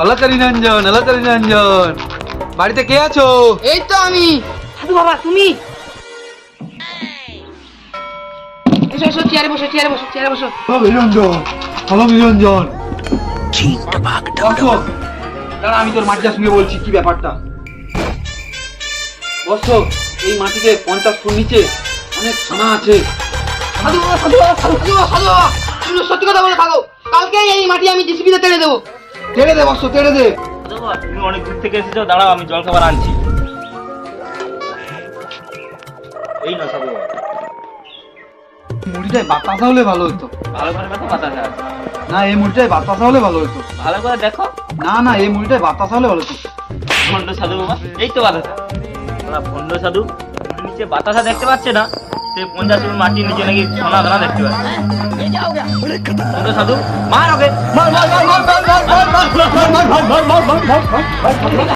অলকারি রঞ্জন, অলকারি রঞ্জন, বাড়িতে কে আছো? এই তো আমি। সাধু বাবা তুমি? এসো এসো, চেয়ারে বসো, চেয়ারে বসো, চেয়ারে বসো। হ্যালো নিরঞ্জন, হ্যালো নিরঞ্জন। বসো। দাঁড়া, আমি তোর মাটির সঙ্গে বলছি কি ব্যাপারটা। বসো। এই মাটিতে 50 ফুট নিচে অনেক সোনা আছে। সাধু বাবা, সাধু বাবা, সাধু বাবা, সাধু বাবা, তুমি সত্যি কথা বলে থাকো। কালকে এই মাটি আমি জিসিবিতে তেড়ে দেবো। তেড়ে দে বসো, তেড়ে দে। তুমি অনেক দূর থেকে এসেছো, দাঁড়াও আমি জল খাবার আনছি। এই না সাধু বাবা, মুড়িটায় বাতাসা হলে ভালো হতো। ভালো করে দেখো বাতাসা আছে। না, এই মুড়িটায় বাতাসা হলে ভালো হতো। ভালো করে দেখো। না না, এই মুড়িটায় বাতাসা হলে ভালো হতো। ভণ্ড সাধু বাবা, এই তো বাতাসা। তোমরা ভণ্ড সাধু, নিচে বাতাসা দেখতে পাচ্ছে না, সে 50 ফুট মাটির নিচে নাকি সোনা দানা দেখতে পাচ্ছে। ভণ্ড সাধু, মার ওকে, মার মার মার মার মার মার মার মার মার মার মার মার মার মার মার।